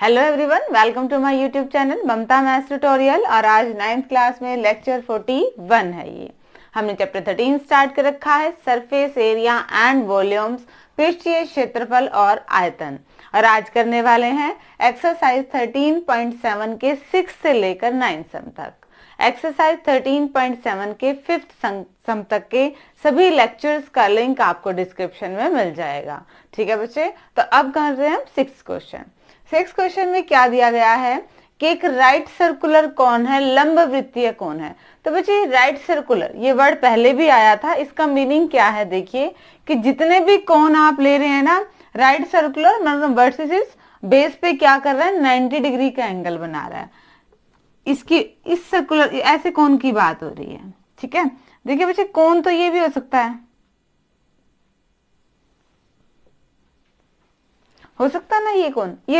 Hello everyone, welcome to my YouTube channel Mamta maths tutorial. और आज 9th class में lecture 41 है। ये हमने चैप्टर 13 स्टार्ट कर रखा है, सरफेस एरिया एंड वॉल्यूम्स, पृष्ठीय क्षेत्रफल और आयतन। और आज करने वाले हैं एक्सरसाइज 13.7 के 6 से लेकर 9 सम तक। एक्सरसाइज 13.7 के 5th सम तक के सभी लेक्चर्स का लिंक आपको डिस्क्रिप्शन में मिल जाएगा। ठीक है बच्चे, तो अब कर रहे हैं हम 6th क्वेश्चन। 6th क्वेश्चन में क्या दिया गया है कि एक राइट सर्कुलर कौन है, लंब वृत्तीय कौन है। तो बच्चे राइट सर्कुलर ये वर्ड पहले भी आया था, इसका मीनिंग क्या है देखिए कि जितने भी कौन आप ले रहे हैं ना, राइट सर्कुलर मतलब वर्टिसिस बेस पे क्या कर रहा है, 90 डिग्री का एंगल बना रहा है। इसकी इस सर्कुलर ऐसे कौन की बात हो रही है। ठीक है, देखिए बच्चे कौन तो ये भी हो सकता है, हो सकता है ना, ये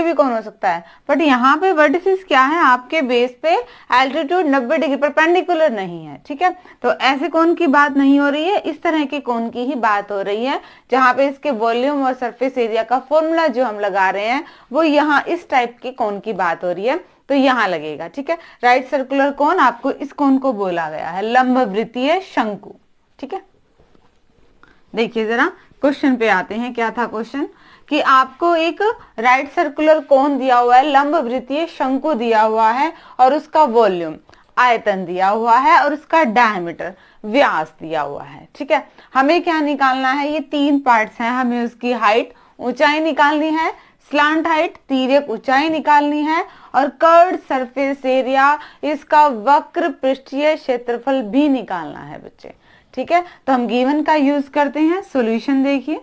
भी कौन हो सकता है। बट यहाँ पे वर्टिसिस क्या है, आपके बेस पे एल्टीट्यूड 90 डिग्री परपेंडिकुलर नहीं है। ठीक है, तो ऐसे कौन की बात नहीं हो रही है, इस तरह के कौन की ही बात हो रही है, जहाँ पे इसके वॉल्यूम और सरफेस एरिया का फॉर्मूला जो हम लगा रहे हैं वो यहाँ इस टाइप के कौन की बात हो रही है, तो यहाँ लगेगा। ठीक है, राइट सर्कुलर कौन, आपको इस कौन को बोला गया है लंब वृत्तीय शंकु। ठीक है, देखिए जरा क्वेश्चन पे आते हैं। क्या था क्वेश्चन कि आपको एक राइट सर्कुलर कोन दिया हुआ है, लंब वृत्तीय शंकु दिया हुआ है, और उसका वॉल्यूम आयतन दिया हुआ है, और उसका डायमीटर व्यास दिया हुआ है। ठीक है, हमें क्या निकालना है, ये 3 पार्ट्स हैं। हमें उसकी हाइट ऊंचाई निकालनी है, स्लांट हाइट तिर्यक ऊंचाई निकालनी है, और कर्व्ड सरफेस एरिया इसका वक्र पृष्ठीय क्षेत्रफल भी निकालना है बच्चे। ठीक है, तो हम गिवन का यूज करते हैं। सॉल्यूशन देखिए,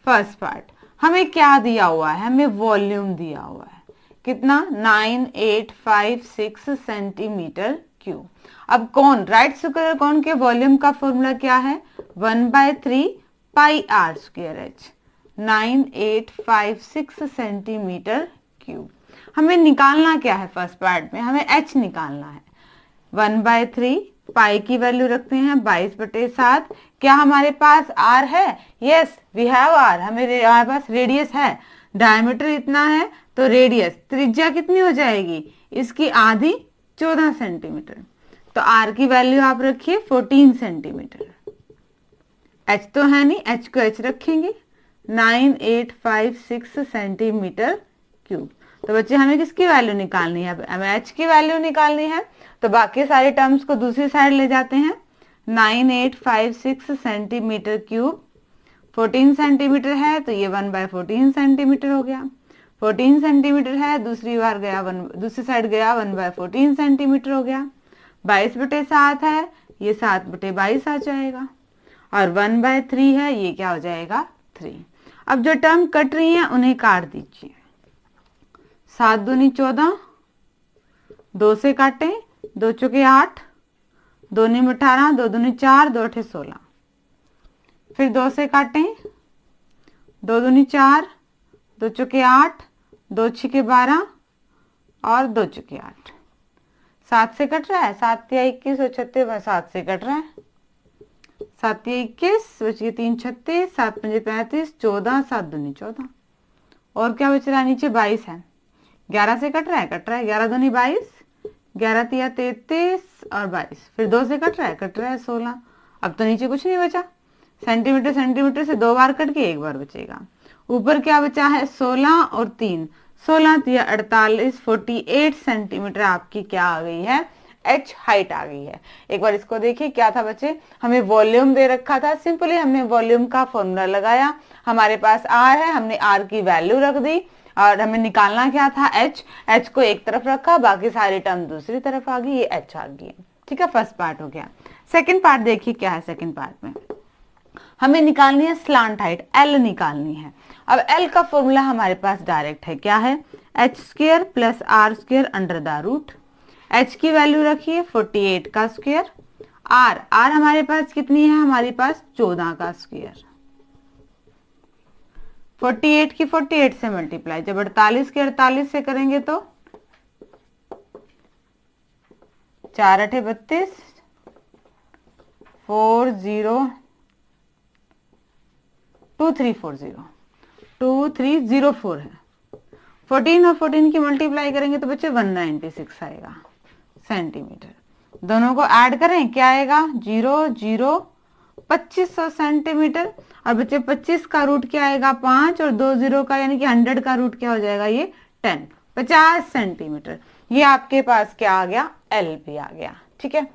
फर्स्ट पार्ट हमें क्या दिया हुआ है, हमें वॉल्यूम दिया हुआ है कितना, 9856 सेंटीमीटर क्यूब। अब कौन, राइट सर्कुलर कौन के वॉल्यूम का फॉर्मूला क्या है, 1/3 pi r square h, 9856 centimetre cube. हमें निकालना क्या है, फर्स्ट पार्ट में हमें एच निकालना है। 1/3 पाई की वैल्यू रखते हैं 22/7। क्या हमारे पास आर है, यस वी हैव आर, हमारे पास रेडियस है, डायमीटर इतना है, तो रेडियस त्रिज्या कितनी हो जाएगी, इसकी आधी 14 सेंटीमीटर। तो आर की वैल्यू आप रखिए 14 सेंटीमीटर। एच तो है नहीं, एच को एच रखेंगे, 9856 सेंटीमीटर क्यूब। तो बच्चे हमें किसकी वैल्यू निकालनी है, हमें एच की वैल्यू निकालनी है। तो बाकी सारे टर्म्स को दूसरी साइड ले जाते हैं। 9856 सेंटीमीटर क्यूब 14 सेंटीमीटर है, तो ये 1/14 सेंटीमीटर हो गया। 14 सेंटीमीटर है, दूसरी बार गया दूसरी साइड गया 1/14 सेंटीमीटर हो गया। 22/7 है, ये 7/22 आ जाएगा, और 1/3 है, ये क्या हो जाएगा 3। अब जो टर्म कट रही है उन्हें काट दीजिए। 7 दूनी 14, 2 से काटें, 2 चौके 8, 2 नीम 18, 2 दूनी 4, 2 अठे 16। फिर 2 से काटें, 2 दूनी 4, 2 चौके 8, 2 छिके 12, और 2 चौके 8। 7 से कट रहा है, 7 या 21 और 36, 7 से कट रहा है, 7 या 21 बचिए 3 36, 7 पंजे 35, 14, 7 दूनी 14, और क्या बच रहा है नीचे 22 है। 11 से कट रहा है, 11 दूनी 22, 11 तिया 33 और 22। फिर 2 से कट रहा है 16। अब तो नीचे कुछ नहीं बचा, सेंटीमीटर सेंटीमीटर से 2 बार कट के 1 बार बचेगा। ऊपर क्या बचा है 16 और 3, 16 तिया 48, 48 सेंटीमीटर आपकी क्या आ गई है, एच हाइट आ गई है। एक बार इसको देखिए, क्या था बच्चे, हमें वॉल्यूम दे रखा था, सिंपली हमने वॉल्यूम का फॉर्मूला लगाया, हमारे पास आर है, हमने आर की वैल्यू रख दी, और हमें निकालना क्या था एच, एच को एक तरफ रखा, बाकी सारी टर्म दूसरी तरफ आ गई, ये एच आ गई। ठीक है, फर्स्ट पार्ट हो गया। सेकंड पार्ट देखिए क्या है, सेकंड पार्ट में हमें निकालनी है स्लांट हाइट, एल निकालनी है। अब एल का फॉर्मूला हमारे पास डायरेक्ट है, क्या है, h square plus r square under the root. H की वैल्यू रखिए 48 का स्क्वायर, आर आर हमारे पास कितनी है, हमारे पास 14 का स्क्वायर। 48 की 48 से मल्टीप्लाई, जब 48 के 48 से करेंगे तो 4 अठे 32, 2304 है। 14 और 14 की मल्टीप्लाई करेंगे तो बच्चे 196 आएगा सेंटीमीटर। दोनों को ऐड करें क्या आएगा 0 0 2500 सेंटीमीटर। और बच्चे 25 का रूट क्या आएगा 5 और 2 0 का यानी कि 100 का रूट क्या हो जाएगा ये 10 50 सेंटीमीटर। ये आपके पास क्या आ गया एल भी आ गया। ठीक है,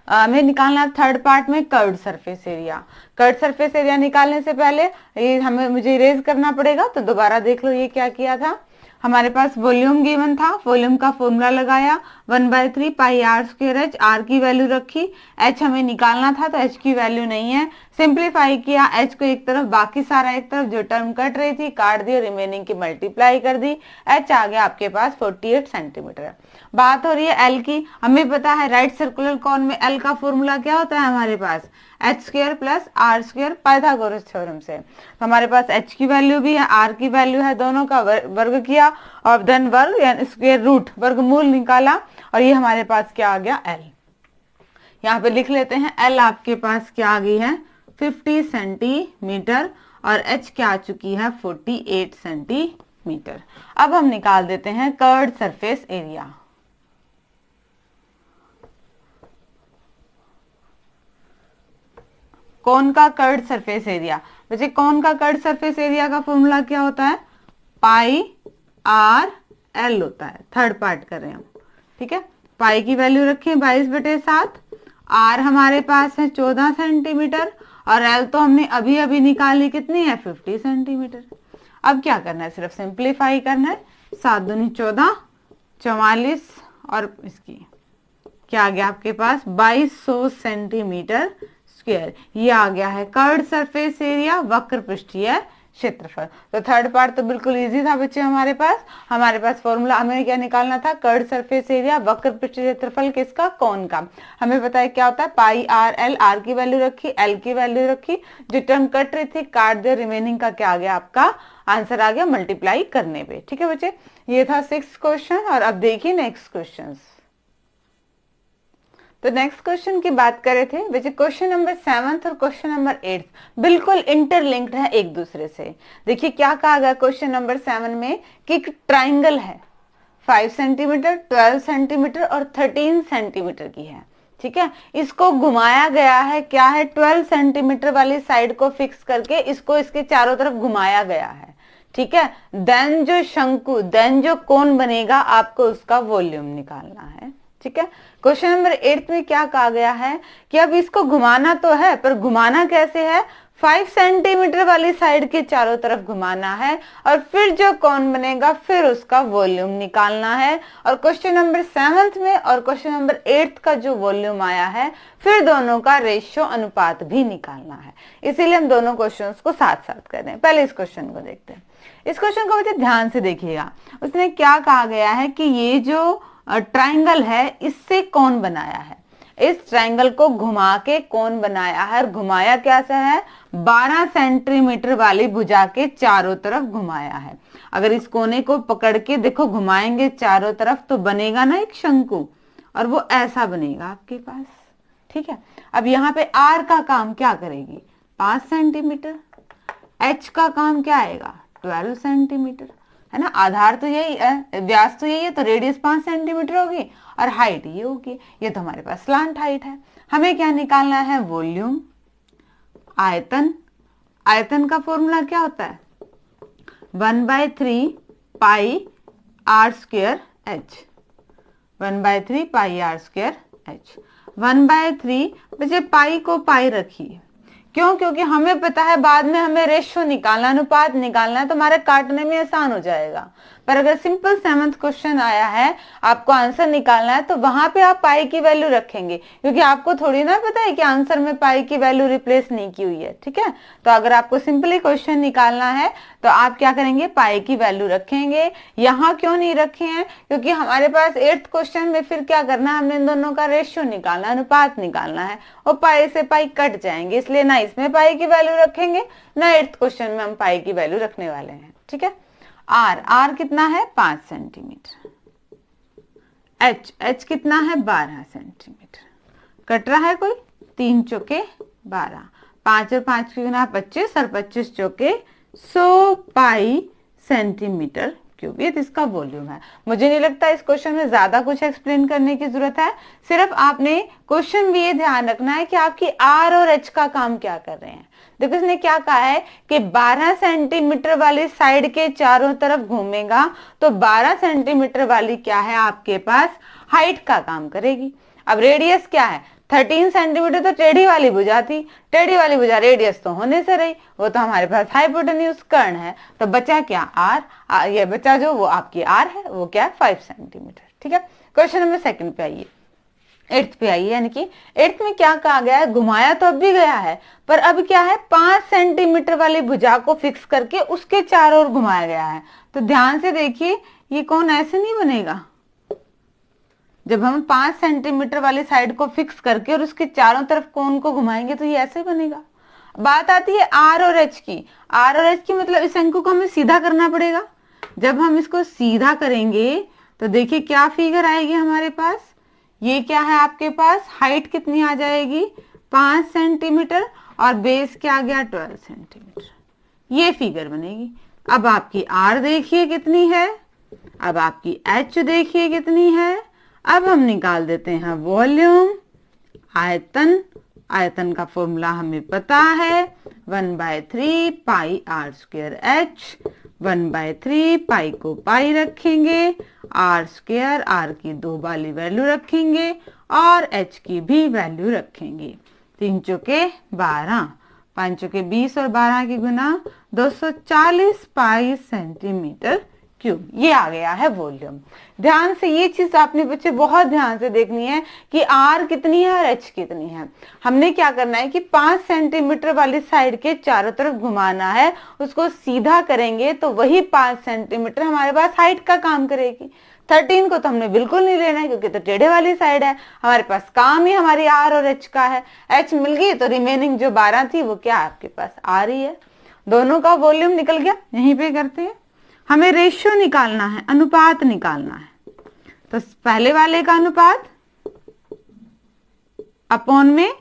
हमें निकालना है थर्ड पार्ट में curved surface area. Curved surface area निकालने से पहले ये मुझे इरेज करना पड़ेगा, तो दोबारा देख लो ये क्या किया था। हमारे पास वॉल्यूम गिवन था, वॉल्यूम का फॉर्मूला लगाया 1/3 pi r square H, are की वैल्यू रखी, एच हमें निकालना था तो एच की वैल्यू नहीं है, सिंप्लीफाई किया, एच को एक तरफ बाकी सारा एक तरफ, जो टर्म कट रही थी काट दी, रिमेनिंग की मल्टीप्लाई कर दी, एच आ गया आपके पास 48 सेंटीमीटर। बात हो रही है एल की, हमें पता है राइट सर्कुलर कोन में एल का फॉर्मूला क्या होता है हमारे पास h square plus r square Pythagoras theorem से। तो हमारे पास एच की वैल्यू भी है आर की वैल्यू है, दोनों का वर्ग किया और देन वर्ग यानी स्क्वायर रूट वर्गमूल निकाला और ये हमारे पास क्या आ गया एल। यहाँ पे लिख लेते हैं एल आपके पास क्या आ गई है 50 सेंटीमीटर और एच क्या आ चुकी है 48 सेंटीमीटर। अब हम निकाल देते हैं कर्व्ड सरफेस एरिया। कोन का कर्व्ड सरफेस एरिया, बच्चे कोन का कर्व्ड सरफेस एरिया का फॉर्मूला क्या होता है पाई आर एल होता है। थर्ड पार्ट कर रहे हैं हम, ठीक है। पाई की वैल्यू रखें 22/7, आर हमारे पास है 14 सेंटीमीटर और एल तो हमने अभी अभी निकाली कितनी है 50 सेंटीमीटर। अब क्या करना है सिर्फ सिंप्लीफाई करना है, 7 दूनी 14 44 और इसकी क्या आ गया आपके पास 2200 सेंटीमीटर स्क्वायर। ये आ गया है कर्व्ड सरफेस एरिया वक्र पृष्ठीय क्षेत्रफल। तो थर्ड पार्ट तो बिल्कुल इजी था बच्चे, हमारे पास फॉर्मूला हमें क्या निकालना था कर्व्ड सरफेस एरिया वक्र पृष्ठीय क्षेत्रफल किसका कोन का। हमें पता है क्या होता है पाई आर एल, आर की वैल्यू रखी एल की वैल्यू रखी, जो टर्म कट रही थी काट दे, रिमेनिंग का क्या आ गया आपका आंसर आ गया मल्टीप्लाई करने पे। ठीक है बच्चे, ये था 6th क्वेश्चन। और अब देखिए नेक्स्ट क्वेश्चन। तो नेक्स्ट क्वेश्चन की बात कर रहे थे बच्चे, क्वेश्चन नंबर 7 और क्वेश्चन नंबर 8 बिल्कुल इंटरलिंक्ड है एक दूसरे से। देखिए क्या कहा गया क्वेश्चन नंबर 7 में कि एक ट्राइंगल है 5 सेंटीमीटर 12 सेंटीमीटर और 13 सेंटीमीटर की है। ठीक है, इसको घुमाया गया है, क्या है 12 सेंटीमीटर वाली साइड को फिक्स करके इसको इसके चारों तरफ घुमाया गया है। ठीक है, देन जो शंकु देन जो कोन बनेगा आपको उसका वॉल्यूम निकालना है। ठीक है, क्वेश्चन नंबर 8 में क्या कहा गया है कि अब इसको घुमाना तो है पर घुमाना कैसे है 5 सेंटीमीटर वाली साइड के चारों तरफ घुमाना है और फिर जो कोन बनेगा फिर उसका वॉल्यूम निकालना है। और क्वेश्चन नंबर 7 में और क्वेश्चन नंबर 8 का जो वॉल्यूम आया है फिर दोनों का रेशियो अनुपात भी निकालना है। इसीलिए हम दोनों क्वेश्चंस को साथ साथ कर रहे हैं। पहले इस क्वेश्चन को देखते हैं। इस क्वेश्चन को बच्चे ध्यान से देखिएगा, उसने क्या कहा गया है कि ये जो ट्राइंगल है इससे कौन बनाया है, इस ट्राइंगल को घुमा के कौन बनाया है। और घुमाया कैसा है 12 सेंटीमीटर वाली भुजा के चारों तरफ घुमाया है। अगर इस कोने को पकड़ के देखो घुमाएंगे चारों तरफ तो बनेगा ना एक शंकु और वो ऐसा बनेगा आपके पास। ठीक है, अब यहाँ पे आर का काम क्या करेगी 5 सेंटीमीटर, एच का काम क्या आएगा 12 सेंटीमीटर, है ना। आधार तो यही है, व्यास तो यही है, तो रेडियस 5 सेंटीमीटर होगी और हाइट ये होगी। ये तो हमारे पास स्लांट हाइट है। हमें क्या निकालना है वॉल्यूम, आयतन। आयतन का फॉर्मूला क्या होता है 1/3 pi r square h, 1/3 pi r square h. 1/3 बच्चे पाई को पाई रखिए, क्यों, क्योंकि हमें पता है बाद में हमें रेशियो निकालना अनुपात निकालना है तो हमारे काटने में आसान हो जाएगा। पर अगर सिंपल 7th क्वेश्चन आया है आपको आंसर निकालना है तो वहां पे आप पाई की वैल्यू रखेंगे, क्योंकि आपको थोड़ी ना पता है कि आंसर में पाई की वैल्यू रिप्लेस नहीं की हुई है। ठीक है, तो अगर आपको सिंपली क्वेश्चन निकालना है तो आप क्या करेंगे पाई की वैल्यू रखेंगे। यहाँ क्यों नहीं रखे हैं, क्योंकि हमारे पास 8th क्वेश्चन में फिर क्या करना है हमने इन दोनों का रेशियो निकालना अनुपात निकालना है और पाई से पाई कट जाएंगे, इसलिए ना इसमें पाई की वैल्यू रखेंगे ना 8th क्वेश्चन में हम पाई की वैल्यू रखने वाले हैं। ठीक है, आर कितना है 5 सेंटीमीटर, एच कितना है 12 सेंटीमीटर, कट रहा है कोई 3 चौके 12, 5 और 5 की गुना 25 और 25 चौके 100 पाई सेंटीमीटर क्यूब, ये इसका वॉल्यूम है। मुझे नहीं लगता इस क्वेश्चन में ज्यादा कुछ एक्सप्लेन करने की जरूरत है, सिर्फ आपने क्वेश्चन में ये ध्यान रखना है कि आपकी आर और एच का काम क्या कर रहे हैं। देखो इसने क्या कहा है कि 12 सेंटीमीटर वाली साइड के चारों तरफ घूमेगा, तो 12 सेंटीमीटर वाली क्या है आपके पास, हाइट का काम करेगी। अब रेडियस क्या है, 13 सेंटीमीटर, तो टेढ़ी वाली भुजा थी, टेढ़ी वाली भुजा रेडियस तो होने से रही, वो तो हमारे पास हाइपोटेन्यूज कर्ण है, तो बचा क्या आर, ये बचा जो वो आपकी आर है, वो क्या है 5 सेंटीमीटर। ठीक है, क्वेश्चन नंबर सेकंड पे आइए, 8th पे आइए। यानी कि 8th में क्या कहा गया है, घुमाया तो अब भी गया है, पर अब क्या है 5 सेंटीमीटर वाली भुजा को फिक्स करके उसके चारों ओर घुमाया गया है। तो ध्यान से देखिए, ये कौन ऐसे नहीं बनेगा, जब हम 5 सेंटीमीटर वाली साइड को फिक्स करके और उसके चारों तरफ कोन को घुमाएंगे तो ये ऐसे बनेगा। बात आती है आर और एच की, आर और एच की मतलब इस शंकु को हमें सीधा करना पड़ेगा। जब हम इसको सीधा करेंगे तो देखिए क्या फिगर आएगी हमारे पास, ये क्या है आपके पास, हाइट कितनी आ जाएगी 5 सेंटीमीटर और बेस क्या आ गया 12 सेंटीमीटर, ये फिगर बनेगी। अब आपकी आर देखिए कितनी है, अब आपकी एच देखिए कितनी है। अब हम निकाल देते हैं वॉल्यूम, आयतन, आयतन का फॉर्मूला हमें पता है 1/3 पाई आर स्क्वायर एच, 1/3 पाई को पाई रखेंगे, आर स्क्वायर, आर की 2 वाली वैल्यू रखेंगे और एच की भी वैल्यू रखेंगे। 3 चौके 12, 5 चौके 20 और 12 की गुना 240 पाई सेंटीमीटर क्यूब, ये आ गया है वॉल्यूम। ध्यान से ये चीज आपने बच्चे बहुत ध्यान से देखनी है कि आर कितनी है और एच कितनी है। हमने क्या करना है कि 5 सेंटीमीटर वाली साइड के चारों तरफ घुमाना है, उसको सीधा करेंगे तो वही 5 सेंटीमीटर हमारे पास हाइट का काम करेगी। 13 को तो हमने बिल्कुल नहीं लेना है क्योंकि तो टेढ़े वाली साइड है, हमारे पास काम ही हमारी आर और एच का है। एच मिल गई तो रिमेनिंग जो 12 थी वो क्या आपके पास आ रही है, दोनों का वॉल्यूम निकल गया। यहीं पे करते हैं, हमें रेशियो निकालना है, अनुपात निकालना है। तो पहले वाले का अनुपात अपॉन में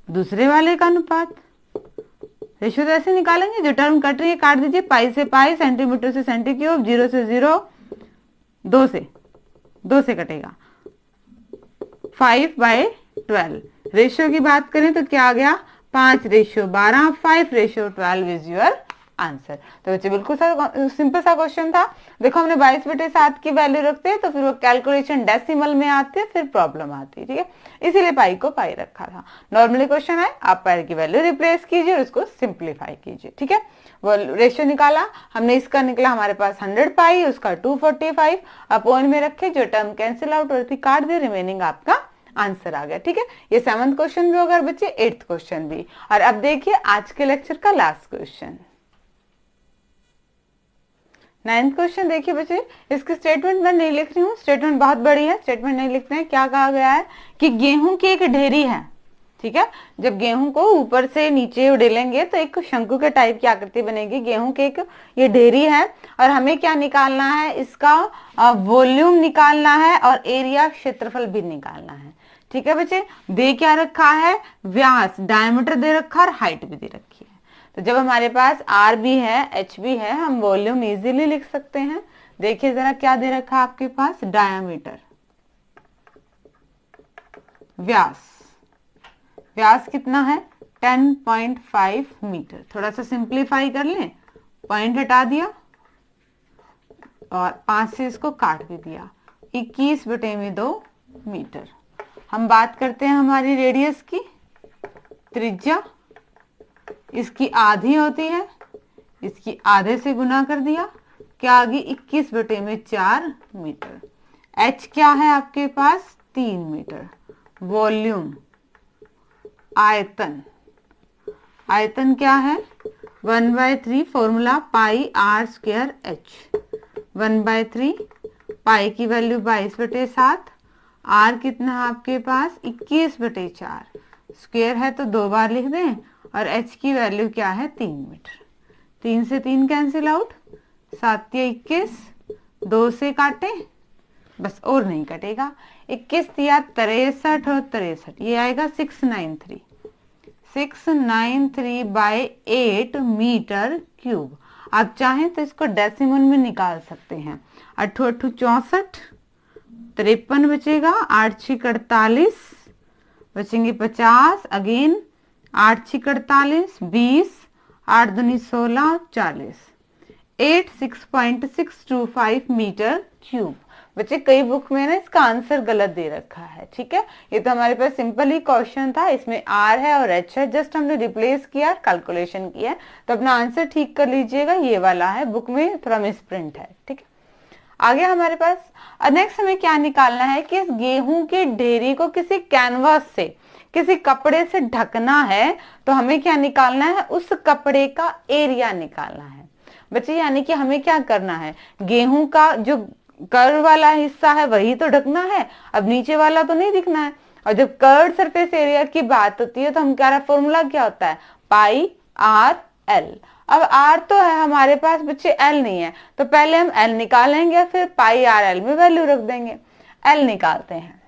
दूसरे वाले का अनुपात, रेशियो तो ऐसे निकालेंगे, जो टर्म कट रही है काट दीजिए, पाई से पाई, सेंटीमीटर से सेंटीक्यूब, 0 से 0, 2 से कटेगा, 5/12। रेशियो की बात करें तो क्या आ गया 5:12, 5:12 इज योर आंसर। तो बच्चे बिल्कुल सिंपल सा क्वेश्चन था। देखो हमने 22/7 की वैल्यू रखते हैं तो फिर वो कैलकुलेशन डेसिमल में आती है, फिर प्रॉब्लम आती है। ठीक है, इसीलिए पाई को पाई रखा था। नॉर्मली क्वेश्चन है, आप पाई की वैल्यू रिप्लेस कीजिए और उसको सिंप्लीफाई कीजिए। ठीक है, वो रेशियो निकाला हमने, इसका निकला हमारे पास 100 पाई, उसका 245, अपॉन में रखे, जो टर्म कैंसिल आउट और थी काट दे, रिमेनिंग आपका आंसर आ गया। ठीक है, ये 7th क्वेश्चन भी होगा बच्चे, 8th क्वेश्चन भी। और अब देखिए आज के लेक्चर का लास्ट क्वेश्चन, 9th क्वेश्चन। देखिए बच्चे, इसकी स्टेटमेंट मैं नहीं लिख रही हूँ, स्टेटमेंट बहुत बड़ी है, स्टेटमेंट नहीं लिखते हैं। क्या कहा गया है कि गेहूं की एक ढेरी है। ठीक है, जब गेहूं को ऊपर से नीचे उड़ेलेंगे तो एक शंकु के टाइप की आकृति बनेगी। गेहूं के एक ये ढेरी है और हमें क्या निकालना है, इसका वॉल्यूम निकालना है और एरिया क्षेत्रफल भी निकालना है। ठीक है बच्चे, दे क्या रखा है, व्यास, डायमीटर दे रखा और हाइट भी दे रखी है। तो जब हमारे पास आर भी है, एच भी है, हम वॉल्यूम इजीली लिख सकते हैं। देखिए जरा क्या दे रखा है आपके पास, डायमीटर, व्यास, व्यास कितना है 10.5 मीटर। थोड़ा सा सिंप्लीफाई कर लें, पॉइंट हटा दिया और 5 से इसको काट भी दिया, 21/2 मीटर। हम बात करते हैं हमारी रेडियस की, त्रिज्या इसकी आधी होती है, इसकी आधे से गुना कर दिया, क्या आ गई 21/4 मीटर। एच क्या है आपके पास 3 मीटर। वॉल्यूम, आयतन, आयतन क्या है 1/3 formula pi r square h, 1/3 pi की वैल्यू 22/7, आर कितना है आपके पास 21/4, स्क्वायर है तो 2 बार लिख दें, और एच की वैल्यू क्या है 3 मीटर। 3 से 3 कैंसिल आउट, 7 या 21, 2 से काटे बस और नहीं कटेगा, 21 या 63 और 63, ये आएगा 693/8 मीटर क्यूब। आप चाहें तो इसको डेसिमल में निकाल सकते हैं। 8 8 64, 53 बचेगा, 8 6 48, बचेंगे 50, अगेन 8 6 48, 20, 8 दूनी 16, 40, 86.625 मीटर क्यूब। बच्चे कई बुक में ना इसका आंसर गलत दे रखा है, ठीक है। ये तो हमारे पास सिंपल ही क्वेश्चन था, इसमें आर है और एच है, जस्ट हमने रिप्लेस किया, कैलकुलेशन किया, तो अपना आंसर ठीक कर लीजिएगा। ये वाला है, बुक में थोड़ा मिसप्रिंट है, ठीक है। आगे हमारे पास नेक्स्ट हमें क्या निकालना है कि इस गेहूं की ढेरी को किसी कैनवास से, किसी कपड़े से ढकना है, तो हमें क्या निकालना है, उस कपड़े का एरिया निकालना है बच्चे। यानी कि हमें क्या करना है, गेहूं का जो कर्व वाला हिस्सा है वही तो ढकना है, अब नीचे वाला तो नहीं दिखना है। और जब कर्व सरफेस एरिया की बात होती है तो हम क्या, फॉर्मूला क्या होता है, पाई आर एल। अब आर तो है हमारे पास बच्चे, एल नहीं है, तो पहले हम एल निकालेंगे, फिर पाई आर एल में वैल्यू रख देंगे। एल निकालते हैं।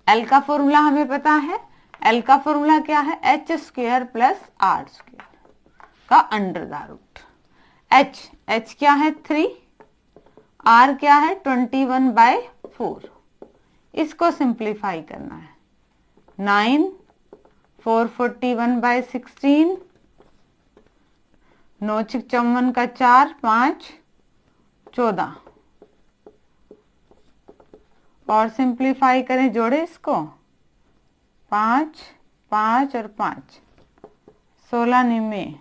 एल का फॉर्मूला हमें पता है, एल का फॉर्मूला क्या है, h square plus r square का अंडर द रूट। एच क्या है 3, आर क्या है 21/4। इसको सिंप्लीफाई करना है, 9 4 41/16, 9 6 54 का 4, 5 14, और सिंप्लीफाई करें, जोड़े इसको, 5 5 और 5 16 निमे,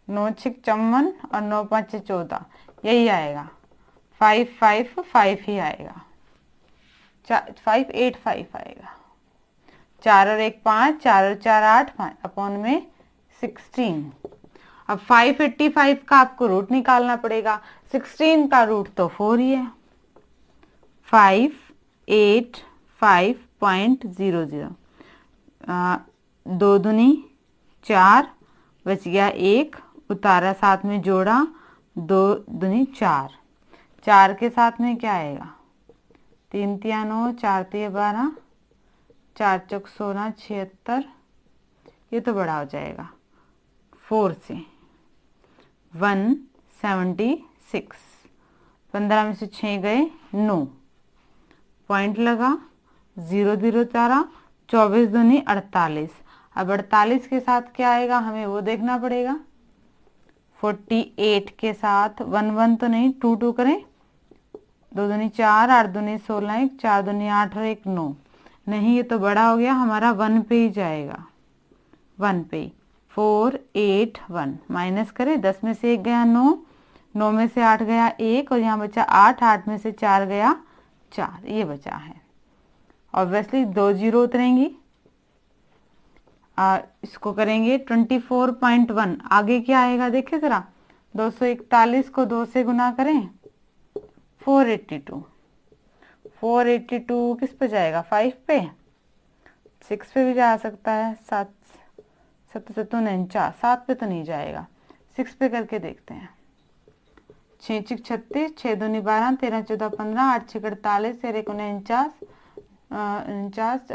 9 6 54 और 9 5 14, यही आएगा। 5 5 5 ही आएगा, 5 8 5 आएगा। 4 और 1 5, 4 और 4 8, 5 अपॉन में 16। अब 585 का आपको रूट निकालना पड़ेगा, 16 का रूट तो 4 ही है। 585.00, 2 दूनी 4, बच गया 1, उतारा, साथ में जोड़ा, 2 दूनी 4, 4 के साथ में क्या आएगा, 3 तिया 9, 4 तिया 12, 4 चौक 16, 76, ये तो बड़ा हो जाएगा 4 से 176, 15 में से 6 गए 9, पॉइंट लगा, 0 0 तारा, 24 दूनी 48। अब 48 के साथ क्या आएगा हमें वो देखना पड़ेगा। 48 के साथ 1 1 तो नहीं, 2 2 करें, 2 दूनी 4, 8 दूनी 16, 1 4 दूनी 8 और 1 9, नहीं ये तो बड़ा हो गया हमारा, 1 पे ही जाएगा, 1 पे। 4 8 1 माइनस करें, 10 में से 1 गया 9, 9 में से 8 गया 1, और यहाँ बचा 8, 8 में से 4 गया 4, ये बचा है। ऑब्वियसली 2 0 उतरेंगी, इसको करेंगे 24.1, आगे क्या आएगा देखिए जरा, 241 को 2 से गुना करें, 482, 482 किस पे जाएगा, 5 पे, 6 पे भी जा सकता है, 7 7 7 49, 7 पे तो नहीं जाएगा, 6 पे करके देखते हैं। 6 6 36, 6 दूनी 12, 13 14 15, 8 6 48, 13 49, 49,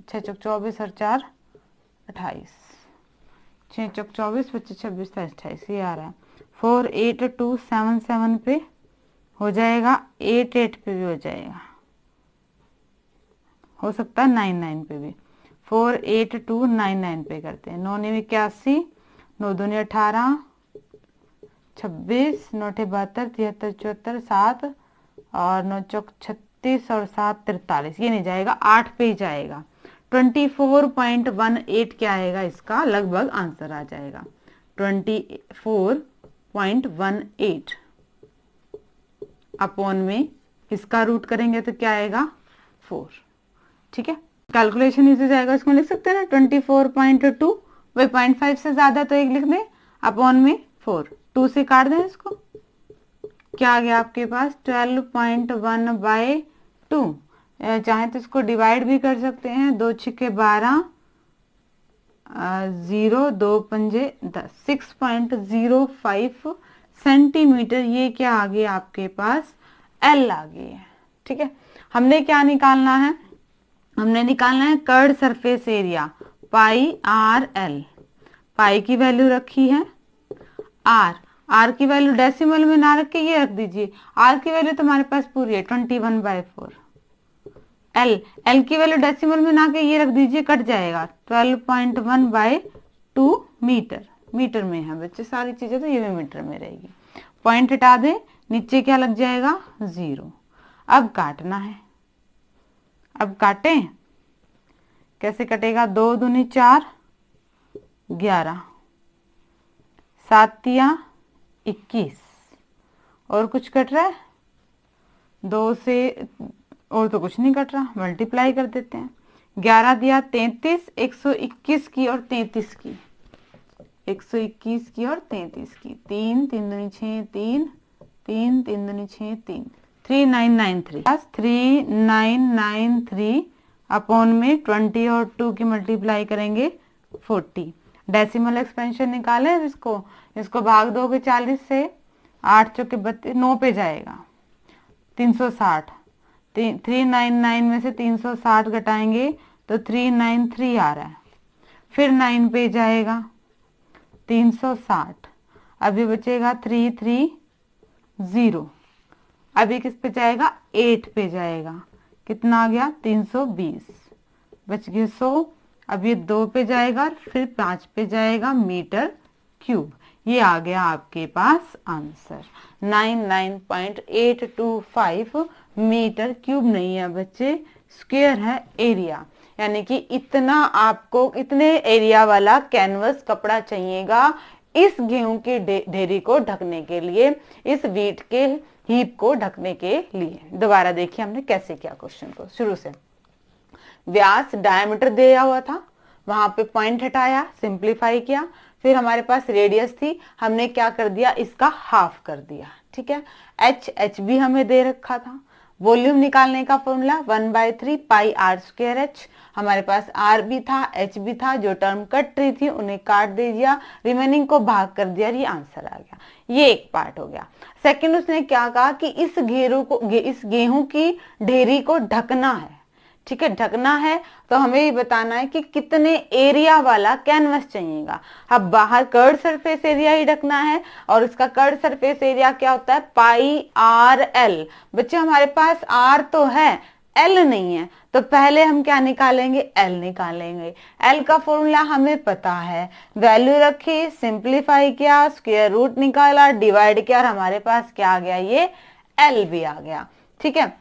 6 चौक 24 और 4 28, 6 चौक 24, 25 26 28, ये आ रहा है। 48277 पे हो जाएगा, 88 पे भी हो जाएगा, हो सकता है 99 पे भी। 48299 पे करते हैं। 9 9 81, 9 2 18, 26, 9 72, 73 74, 7 और 9 चौक 36 और 7 43, ये नहीं जाएगा, 8 पे ही जाएगा। 24.18 क्या आएगा इसका, लगभग आंसर आ जाएगा 24.18 अपॉन में इसका रूट करेंगे तो क्या आएगा 4, ठीक है। कैलकुलेशन इसे जाएगा, इसको लिख सकते हैं ना 24.2, वही 0.5 से ज्यादा तो 1 लिख दें, अपॉन में 4, 2 से काट दें इसको, क्या आ गया आपके पास 12.1/2। चाहे तो इसको डिवाइड भी कर सकते हैं, 2 छक्के 12, 0 2 पंजे 10, 6.05 सेंटीमीटर, ये क्या आ गया आपके पास, एल आ गई है, ठीक है। हमने क्या निकालना है, हमने निकालना है कर्ड सरफेस एरिया, पाई आर एल। पाई की वैल्यू रखी है, आर आर की वैल्यू डेसिमल में ना रख के ये रख दीजिए, आर की वैल्यू तो हमारे पास पूरी है 21/4। एल की वैल्यू डेसिमल में ना के ये रख दीजिए, कट जाएगा 12.1/2 मीटर। मीटर में है बच्चे सारी चीजें, तो ये भी मीटर में रहेगी। पॉइंट हटा दें, नीचे क्या लग जाएगा 0। अब काटना है, अब काटें, कैसे कटेगा, 2 दूनी 4, 11, 7 तिया 21, और कुछ कट रहा है 2 से, और तो कुछ नहीं कट रहा, मल्टीप्लाई कर देते हैं। 11 दिया 33, 121 की और 33 की, 121 की और 33 की, 3 3 दूनी 6, 3 3 3 दूनी 6, 3, 3993, 3993 अपॉन में 20 और 2 की मल्टीप्लाई करेंगे 40। डेसिमल एक्सपेंशन निकालें इसको भाग दोगे 40 से, 8 चौके 32, 9 पे जाएगा 360, 399 में से 360 घटाएंगे तो 393 आ रहा है, फिर 9 पे जाएगा 360, अभी बचेगा 330, अभी किस पे जाएगा 8 पे जाएगा, कितना आ गया 320, बच गए 100, अब ये 2 पे जाएगा फिर 5 पे जाएगा मीटर क्यूब। ये आ गया आपके पास आंसर 99.825 मीटर क्यूब नहीं है बच्चे, स्क्वायर है एरिया, यानी कि इतना आपको इतने एरिया वाला कैनवस कपड़ा चाहिएगा इस गेहूं के ढेरी को ढकने के लिए, इस वीट के हीप को ढकने के लिए। दोबारा देखिए हमने कैसे किया क्वेश्चन को शुरू से। व्यास डायमीटर दिया हुआ था, वहां पे पॉइंट हटाया, सिंप्लीफाई किया, फिर हमारे पास रेडियस थी, हमने क्या कर दिया, इसका हाफ कर दिया, ठीक है। एच भी हमें दे रखा था। वॉल्यूम निकालने का formula 1/3 pi r square h, हमारे पास आर भी था एच भी था, जो टर्म कट रही थी उन्हें काट दे दिया, रिमेनिंग को भाग कर दिया, ये आंसर आ गया। ये एक पार्ट हो गया। सेकंड उसने क्या कहा कि इस गेहूं की ढेरी को ढकना है, ठीक है, ढकना है तो हमें ये बताना है कि कितने एरिया वाला कैनवस चाहिएगा। अब बाहर कर्ड सरफेस एरिया ही ढकना है, और उसका कर्ड सरफेस एरिया क्या होता है, पाई आर एल। बच्चे हमारे पास आर तो है, एल नहीं है, तो पहले हम क्या निकालेंगे, एल निकालेंगे। एल का फॉर्मूला हमें पता है, वैल्यू रखी, सिंप्लीफाई किया, स्क्वायर रूट निकाला, डिवाइड किया, और हमारे पास क्या आ गया, ये एल भी आ गया, ठीक है।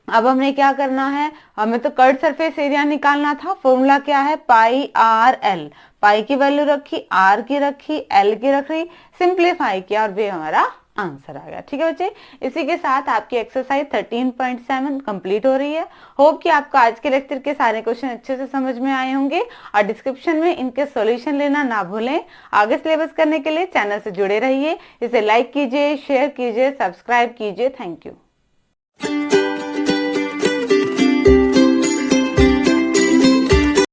अब हमने क्या करना है, हमें तो कर्ड सरफेस एरिया निकालना था, फॉर्मूला क्या है, पाई आर एल, पाई की वैल्यू रखी, आर की रखी, एल की रखी, सिंप्लीफाई किया, और वे हमारा आंसर आ गया, ठीक है बच्चे। इसी के साथ आपकी एक्सरसाइज 13.7 कंप्लीट हो रही है। होप कि आपको आज के लेक्चर के सारे क्वेश्चन अच्छे से समझ में आए होंगे, और डिस्क्रिप्शन में इनके सॉल्यूशन लेना ना भूलें। आगे सिलेबस करने के लिए चैनल से जुड़े रहिए, इसे लाइक कीजिए, शेयर कीजिए, सब्सक्राइब कीजिए। Thank you.